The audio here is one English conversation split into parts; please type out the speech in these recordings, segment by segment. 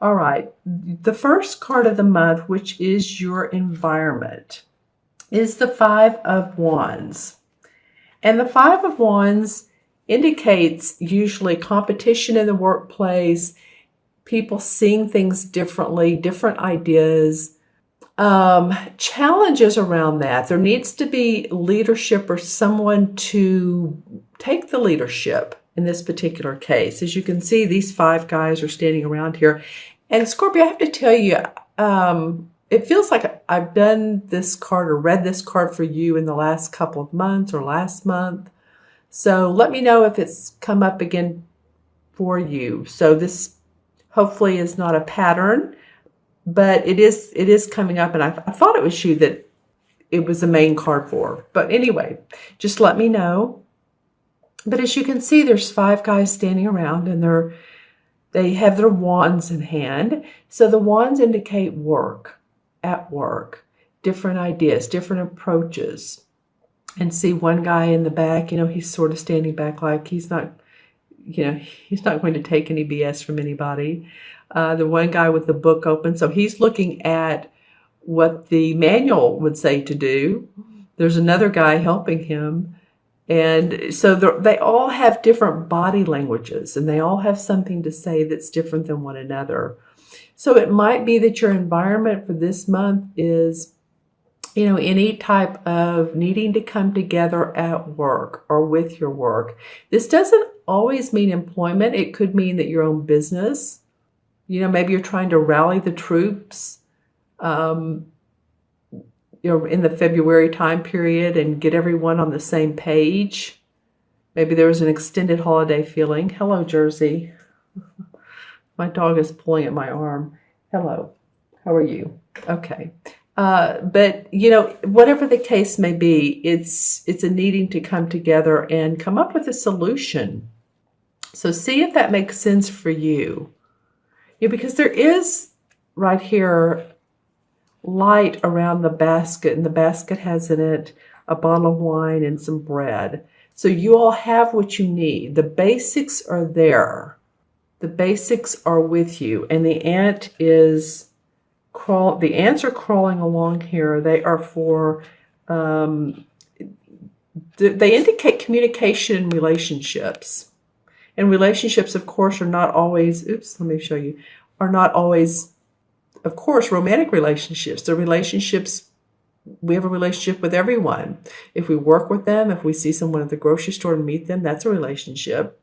All right. The first card of the month, which is your environment, is the Five of Wands. And the Five of Wands indicates usually competition in the workplace, people seeing things differently, different ideas, challenges around that. There needs to be leadership or someone to take the leadership in this particular case. As you can see, these five guys are standing around here. And Scorpio, I have to tell you, it feels like I've done this card or read this card for you in the last couple of months or last month. So let me know if it's come up again for you. So this hopefully is not a pattern, but it is coming up, and I thought it was you that it was the main card for. But anyway, just let me know. But as you can see, there's five guys standing around, and they have their wands in hand. So the wands indicate work, at work, different ideas, different approaches. And see one guy in the back, he's sort of standing back like he's not going to take any BS from anybody. The one guy with the book open, so he's looking at what the manual would say to do. There's another guy helping him. And so they all have different body languages, and they all have something to say that's different than one another. So it might be that your environment for this month is, any type of needing to come together at work or with your work. This doesn't always mean employment. It could mean that your own business, maybe you're trying to rally the troops, in the February time period and get everyone on the same page. Maybe there was an extended holiday feeling. Hello, Jersey. My dog is pulling at my arm. Hello. How are you? Okay. But, whatever the case may be, it's a needing to come together and come up with a solution. So see if that makes sense for you. Because there is right here light around the basket, and the basket has in it a bottle of wine and some bread. So you all have what you need. The basics are there. The basics are with you. And the ants are crawling along here. They are for, they indicate communication in relationships. And relationships, of course, are not always, of course, romantic relationships. They're relationships, we have a relationship with everyone. If we work with them, if we see someone at the grocery store and meet them, that's a relationship.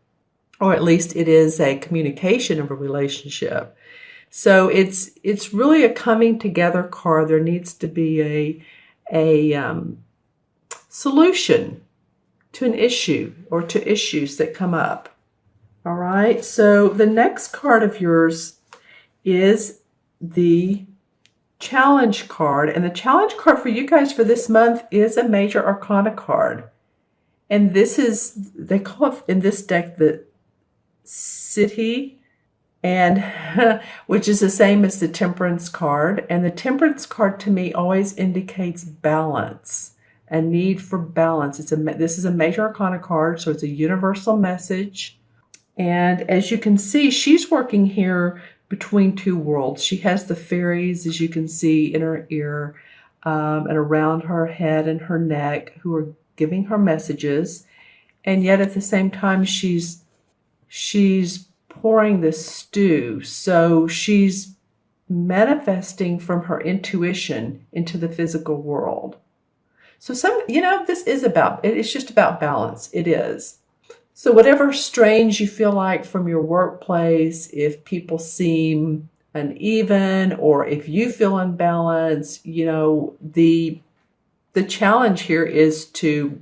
Or at least it is a communication of a relationship. So it's really a coming together card. There needs to be a solution to an issue or to issues that come up. All right. So the next card of yours is the challenge card. And the challenge card for you guys for this month is a major arcana card. And this is, they call it in this deck the City, and which is the same as the Temperance card. And the Temperance card to me always indicates balance, a need for balance. This is a major arcana card, so it's a universal message. And as you can see, she's working here between two worlds. She has the fairies, as you can see, in her ear and around her head and her neck, who are giving her messages. And yet at the same time, she's pouring this stew. So she's manifesting from her intuition into the physical world. So this is it's just about balance. It is. So whatever strains you feel like from your workplace, if people seem uneven or if you feel unbalanced, the challenge here is to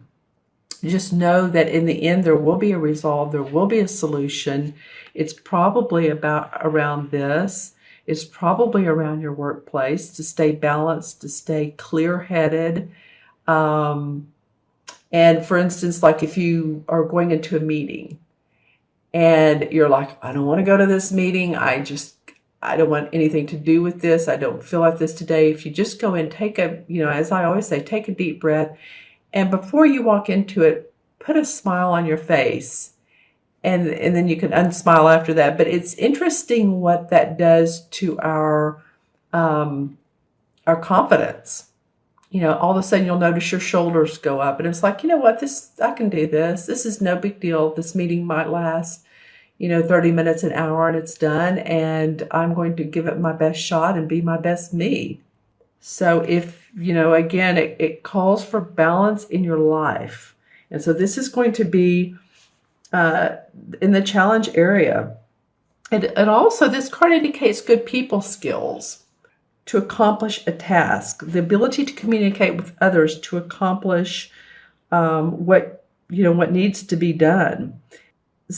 just know that in the end, there will be a resolve. There will be a solution. It's probably around this. It's probably around your workplace, to stay balanced, to stay clear-headed. And for instance, like if you are going into a meeting and you're like, I don't want to go to this meeting. I don't want anything to do with this. I don't feel like this today. If you just go in, as I always say, take a deep breath. And before you walk into it, put a smile on your face and then you can unsmile after that. But it's interesting what that does to our confidence. All of a sudden you'll notice your shoulders go up, and it's like, you know what, I can do this. This is no big deal. This meeting might last, 30 minutes, an hour, and it's done. And I'm going to give it my best shot and be my best me. So if, again, it calls for balance in your life. And so this is going to be in the challenge area. And also, this card indicates good people skills to accomplish a task, the ability to communicate with others to accomplish what needs to be done,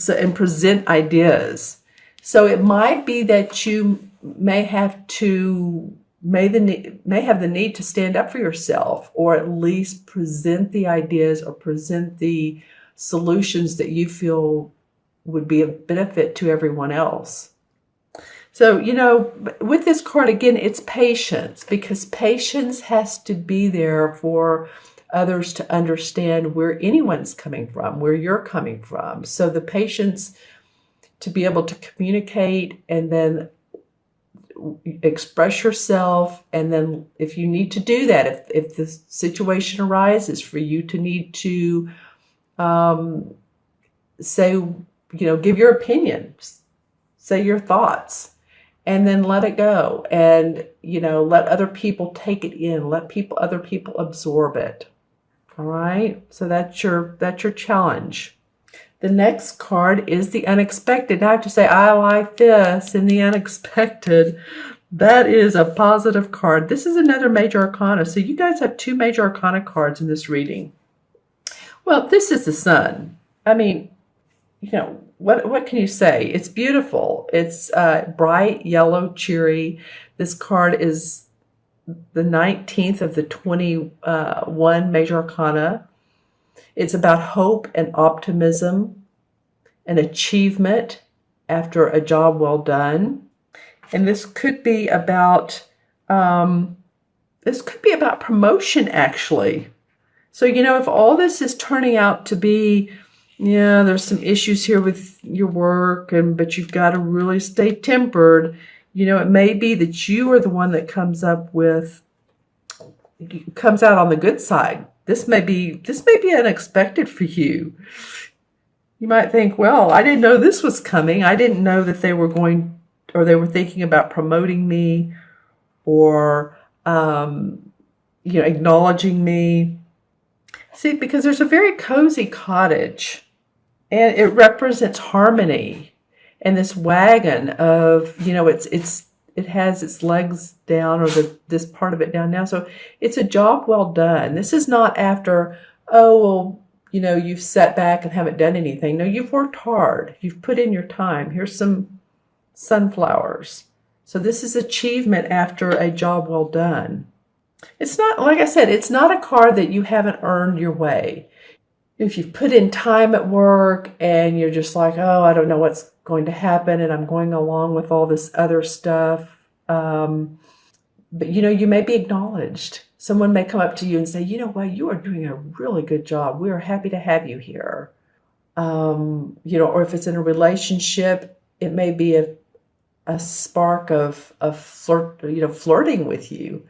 and present ideas. So it might be that you may have the need to stand up for yourself, or at least present the ideas or present the solutions that you feel would be of benefit to everyone else. So, with this card, again, it's patience, because patience has to be there for others to understand where anyone's coming from, where you're coming from. So the patience to be able to communicate and then express yourself. And then if you need to do that, if the situation arises for you to need to say, give your opinion, say your thoughts, and then let it go, and let other people take it in, let other people absorb it. All right, so that's your challenge. The next card is the unexpected. Now I have to say, I like this in the unexpected. That is a positive card. This is another major arcana. So you guys have 2 major arcana cards in this reading. Well, this is the sun. I mean, what can you say? It's beautiful. It's bright, yellow, cheery. This card is the 19th of the 21 major arcana. It's about hope and optimism and achievement after a job well done. And this could be about promotion, actually. So, if all this is turning out to be, there's some issues here with your work, but you've got to really stay tempered. It may be that you are the one that comes out on the good side. This may be unexpected for you. You might think, well, I didn't know this was coming. I didn't know that they were thinking about promoting me or, acknowledging me. See, because there's a very cozy cottage, and it represents harmony. And this wagon of, it has its legs down, or this part of it down now. So it's a job well done. This is not after, you've sat back and haven't done anything. No, you've worked hard. You've put in your time. Here's some sunflowers. So this is achievement after a job well done. It's not, like I said, it's not a card that you haven't earned your way. If you've put in time at work and you're just like, oh, I don't know what's going to happen, and I'm going along with all this other stuff. But, you may be acknowledged. Someone may come up to you and say, you know what, you are doing a really good job. We are happy to have you here. Or if it's in a relationship, it may be a spark of flirting with you.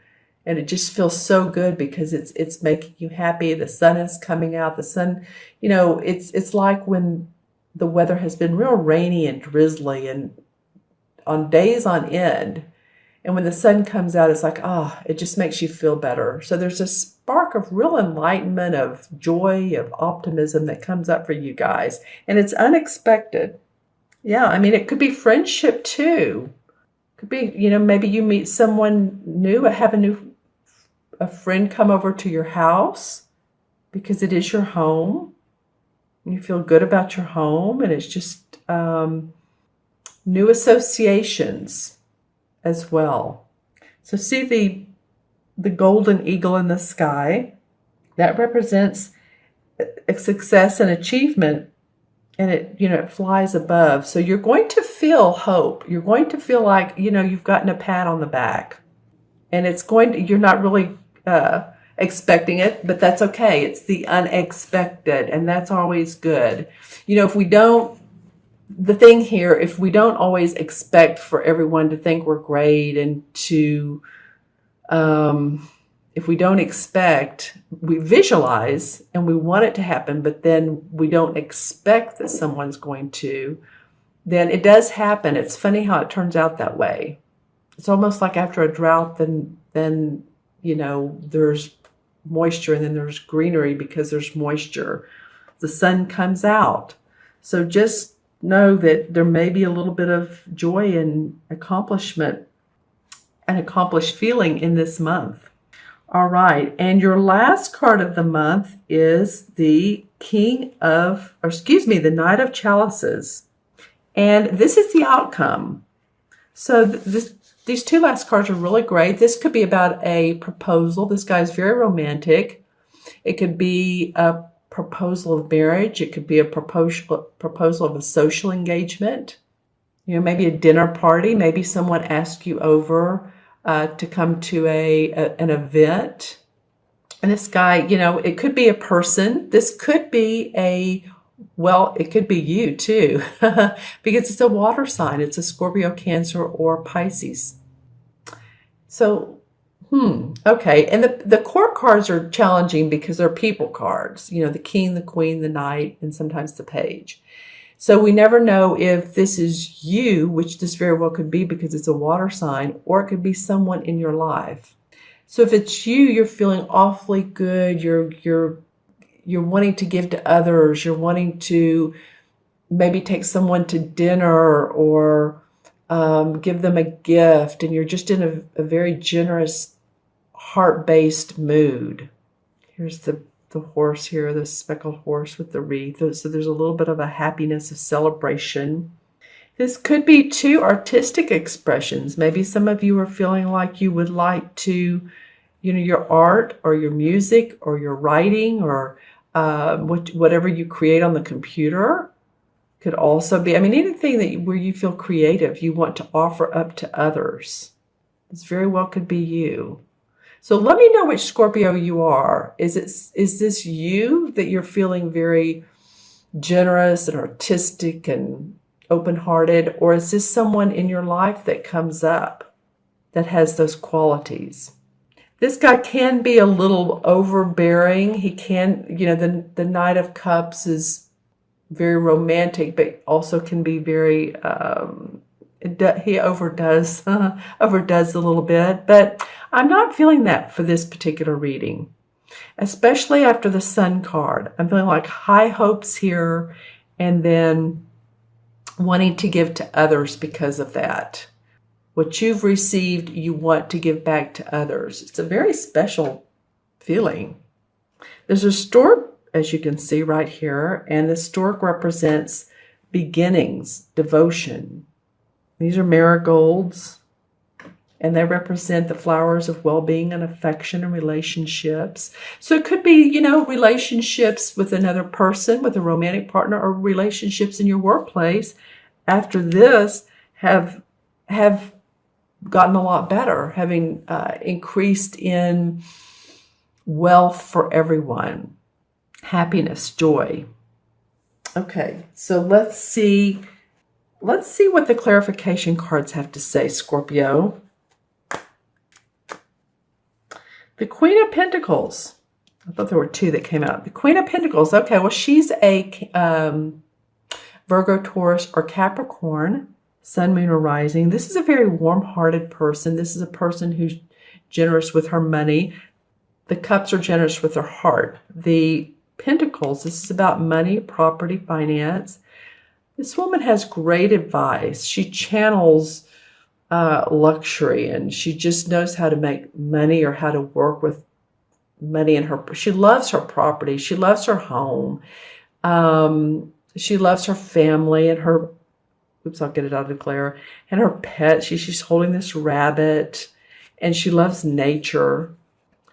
And it just feels so good because it's making you happy. The sun is coming out. The sun, it's like when the weather has been real rainy and drizzly and on days on end. And when the sun comes out, it's like, it just makes you feel better. So there's a spark of real enlightenment, of joy, of optimism that comes up for you guys. And it's unexpected. Yeah, I mean, it could be friendship too. Could be, maybe you meet someone new, have a friend come over to your house because it is your home. And you feel good about your home, and it's just new associations as well. So see the golden eagle in the sky. That represents a success and achievement, and it flies above. So you're going to feel hope. You're going to feel like, you've gotten a pat on the back. And you're not really expecting it, but that's okay. It's the unexpected, and that's always good. If we don't the thing here, if we don't always expect for everyone to think we're great and to, if we don't expect, we visualize and we want it to happen, but then we don't expect that someone's going to, then it does happen. It's funny how it turns out that way. It's almost like after a drought, then there's moisture and then there's greenery because there's moisture. The sun comes out. So just know that there may be a little bit of joy and accomplishment, an accomplished feeling in this month. All right. And your last card of the month is the the Knight of Chalices. And this is the outcome. So these two last cards are really great. This could be about a proposal. This guy's very romantic. It could be a proposal of marriage. It could be a proposal of a social engagement. Maybe a dinner party. Maybe someone asked you over to come to an event. And this guy, it could be a person. This could be it could be you too, because it's a water sign. It's a Scorpio, Cancer, or Pisces. So, okay. And the court cards are challenging because they're people cards, the king, the queen, the knight, and sometimes the page. So we never know if this is you, which this very well could be because it's a water sign, or it could be someone in your life. So if it's you, you're feeling awfully good. You're wanting to give to others. You're wanting to maybe take someone to dinner or give them a gift. And you're just in a very generous, heart-based mood. Here's the horse here, the speckled horse with the wreath. So there's a little bit of a happiness, of celebration. This could be two artistic expressions. Maybe some of you are feeling like you would like to, your art or your music or your writing or whatever you create on the computer could also be, anything where you feel creative, you want to offer up to others. This very well could be you. So let me know which Scorpio you are. Is this you that you're feeling very generous and artistic and open-hearted, or is this someone in your life that comes up that has those qualities? This guy can be a little overbearing. He can, the Knight of Cups is very romantic, but also can be very, he overdoes a little bit. But I'm not feeling that for this particular reading, especially after the Sun card. I'm feeling like high hopes here and then wanting to give to others because of that. What you've received, you want to give back to others. It's a very special feeling. There's a stork, as you can see right here, and the stork represents beginnings, devotion. These are marigolds, and they represent the flowers of well-being and affection and relationships. So it could be, relationships with another person, with a romantic partner, or relationships in your workplace after this have gotten a lot better, having increased in wealth for everyone, happiness, joy. Okay, so let's see what the clarification cards have to say, Scorpio. The Queen of Pentacles. I thought there were two that came out. The Queen of Pentacles. Okay, well, she's a Virgo, Taurus, or Capricorn. Sun, moon, or rising. This is a very warm-hearted person. This is a person who's generous with her money. The cups are generous with their heart. The pentacles, this is about money, property, finance. This woman has great advice. She channels luxury, and she just knows how to make money or how to work with money in her. She loves her property. She loves her home. She loves her family and her I'll get it out of Claire. And her pet, she's holding this rabbit, and she loves nature.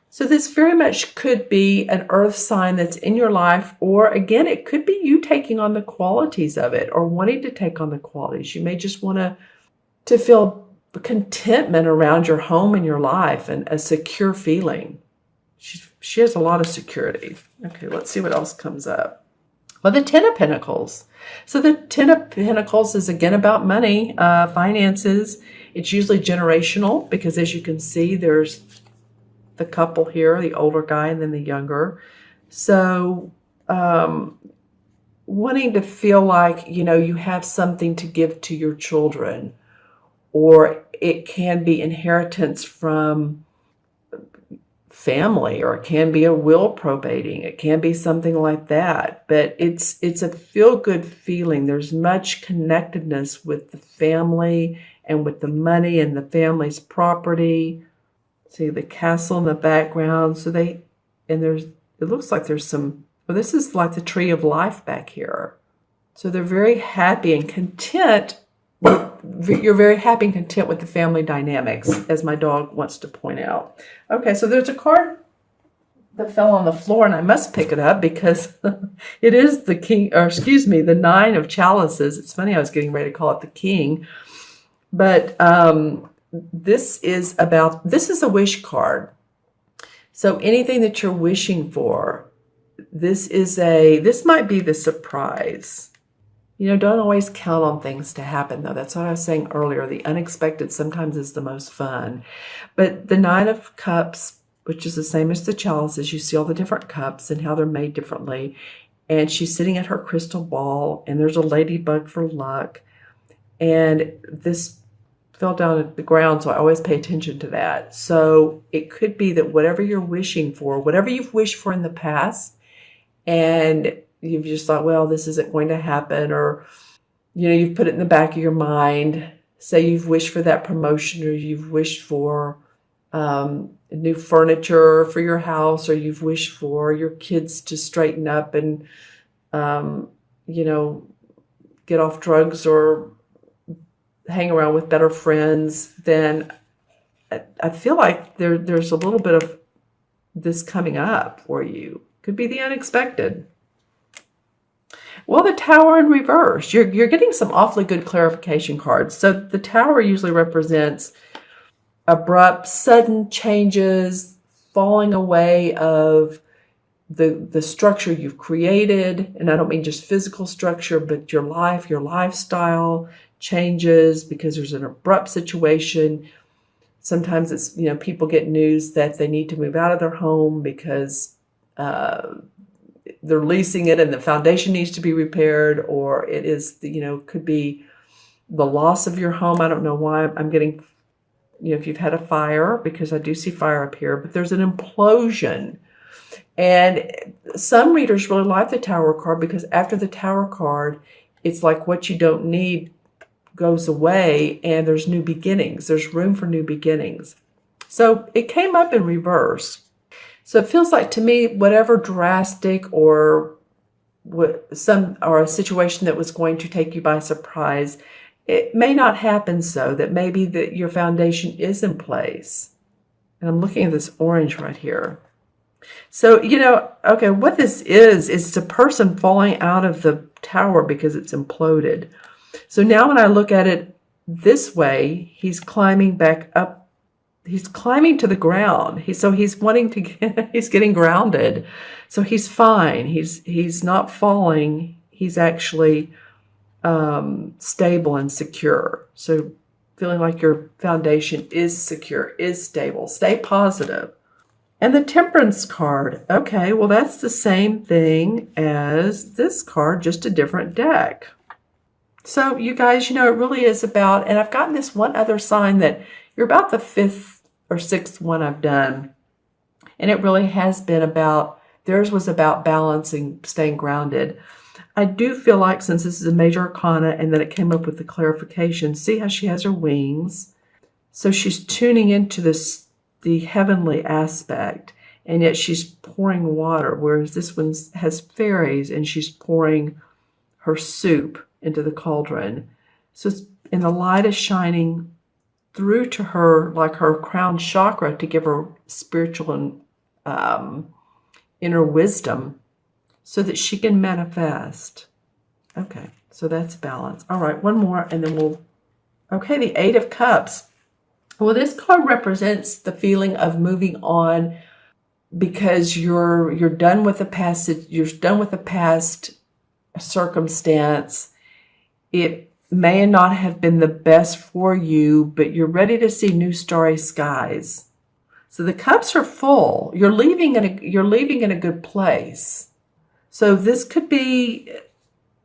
So this very much could be an earth sign that's in your life, or again, it could be you taking on the qualities of it or wanting to take on the qualities. You may just want to feel contentment around your home and your life and a secure feeling. She has a lot of security. Okay, let's see what else comes up. Well, the Ten of Pentacles. So the Ten of Pentacles is again about money, finances. It's usually generational because, as you can see, there's the couple here, the older guy and then the younger. So wanting to feel like, you have something to give to your children, or it can be inheritance from family, or it can be a will probating. It can be something like that. But it's a feel-good feeling. There's much connectedness with the family and with the money and the family's property. See the castle in the background. It looks like there's some, well, this is like the tree of life back here. So they're very happy and content. You're very happy and content with the family dynamics, as my dog wants to point out. Okay, so there's a card that fell on the floor, and I must pick it up because it is the king, or excuse me, the Nine of Chalices. It's funny, I was getting ready to call it the king. But this is a wish card. So anything that you're wishing for, this might be the surprise. Don't always count on things to happen, though. That's what I was saying earlier. The unexpected sometimes is the most fun. But the Nine of Cups, which is the same as the chalices, you see all the different cups and how they're made differently. And she's sitting at her crystal ball, and there's a ladybug for luck. And this fell down at the ground, so I always pay attention to that. So it could be that whatever you're wishing for, whatever you've wished for in the past, and you've just thought, well, this isn't going to happen, or, you've put it in the back of your mind. Say you've wished for that promotion, or you've wished for new furniture for your house, or you've wished for your kids to straighten up and, get off drugs or hang around with better friends. Then I feel like there's a little bit of this coming up for you. Could be the unexpected. Well, the Tower in reverse. You're getting some awfully good clarification cards. So the Tower usually represents abrupt, sudden changes, falling away of the structure you've created. And I don't mean just physical structure, but your life, your lifestyle changes because there's an abrupt situation. Sometimes it's, people get news that they need to move out of their home because they're leasing it and the foundation needs to be repaired, or it is, could be the loss of your home. I don't know why I'm getting, if you've had a fire, because I do see fire up here, but there's an implosion. And some readers really like the Tower card because after the Tower card, it's like what you don't need goes away and there's new beginnings. There's room for new beginnings. So it came up in reverse. So it feels like to me, whatever drastic or a situation that was going to take you by surprise, it may not happen, so that maybe your foundation is in place. And I'm looking at this orange right here. So, okay, what this is it's a person falling out of the tower because it's imploded. So now when I look at it this way, he's climbing back up. He's climbing to the ground. He's getting grounded. So he's fine. He's not falling. He's actually stable and secure. So feeling like your foundation is secure, is stable. Stay positive. And the Temperance card. Okay, well, that's the same thing as this card, just a different deck. So you guys, it really is about, and I've gotten this one other sign that you're about the fifth or sixth one I've done. And it really has been about, theirs was about balancing, staying grounded. I do feel like since this is a major arcana and then it came up with the clarification, see how she has her wings? So she's tuning into the heavenly aspect, and yet she's pouring water, whereas this one has fairies and she's pouring her soup into the cauldron. So and the light is shining through to her, like her crown chakra, to give her spiritual and inner wisdom so that she can manifest. Okay, so that's balance. All right, one more and then okay, the Eight of Cups. Well, this card represents the feeling of moving on because you're done with the past. You're done with the past circumstance. It may not have been the best for you, but you're ready to see new starry skies. So the cups are full. You're leaving in a good place. So this could be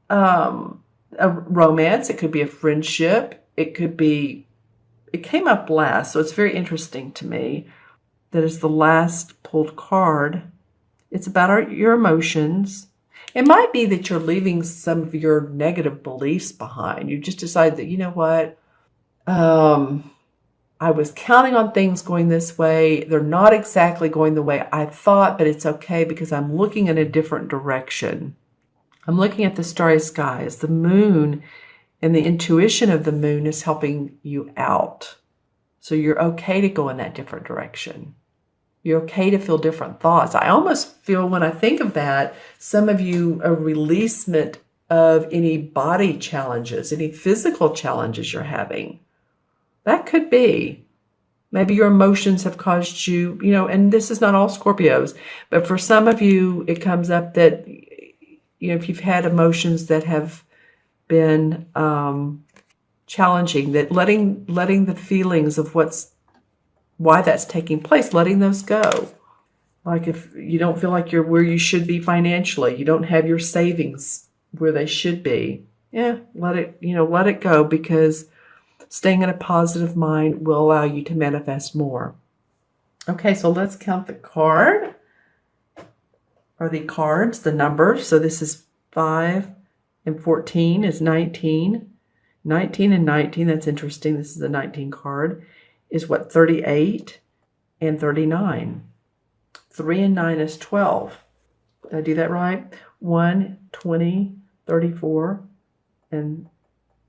a romance. It could be a friendship. It came up last, so it's very interesting to me. That is the last pulled card. It's about your emotions. It might be that you're leaving some of your negative beliefs behind. You just decide that, you know what, I was counting on things going this way. They're not exactly going the way I thought, but it's okay because I'm looking in a different direction. I'm looking at the starry skies. The moon and the intuition of the moon is helping you out. So you're okay to go in that different direction. You're okay to feel different thoughts. I almost feel when I think of that, some of you, a releasement of any body challenges, any physical challenges you're having. That could be. Maybe your emotions have caused you, and this is not all Scorpios, but for some of you, it comes up that, if you've had emotions that have been challenging, that letting the feelings of why that's taking place, letting those go. Like if you don't feel like you're where you should be financially, you don't have your savings where they should be. Yeah, let it go, because staying in a positive mind will allow you to manifest more. Okay, so let's count the card, or the cards, the numbers. So this is 5 and 14 is 19. 19 and 19, that's interesting. This is a 19 card. Is what, 38 and 39. 3 and 9 is 12. Did I do that right? 1, 20, 34, and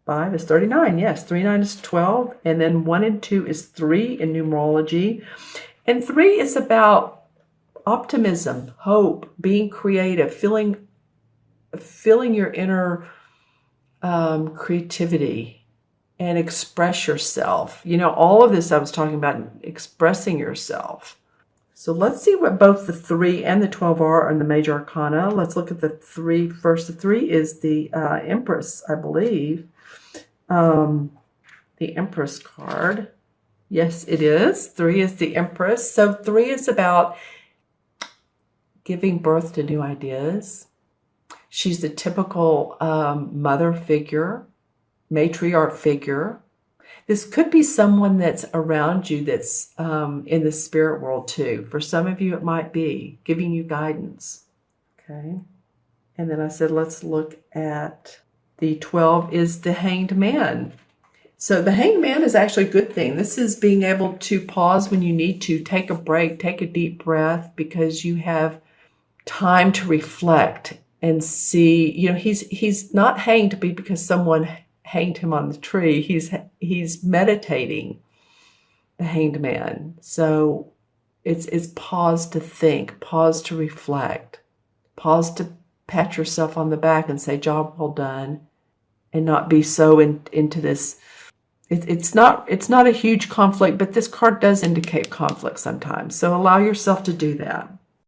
5 is 39. Yes, 3 and 9 is 12. And then 1 and 2 is 3 in numerology. And 3 is about optimism, hope, being creative, feeling your inner creativity. And express yourself. All of this I was talking about expressing yourself. So let's see what both the 3 and the 12 are in the major arcana. Let's look at the 3 first. The 3 is the Empress, I believe. The Empress card. Yes, it is. 3 is the Empress. So 3 is about giving birth to new ideas. She's the typical mother figure, matriarch figure. This could be someone that's around you that's in the spirit world too. For some of you, it might be giving you guidance. Okay. And then I said, let's look at the 12 is the Hanged Man. So the Hanged Man is actually a good thing. This is being able to pause when you need to, take a break, take a deep breath, because you have time to reflect and see. He's not hanged to be because someone hanged him on the tree. He's meditating, the Hanged Man. So it's pause to think, pause to reflect, pause to pat yourself on the back and say, job well done, and not be so into this. It's not a huge conflict, but this card does indicate conflict sometimes. So allow yourself to do that.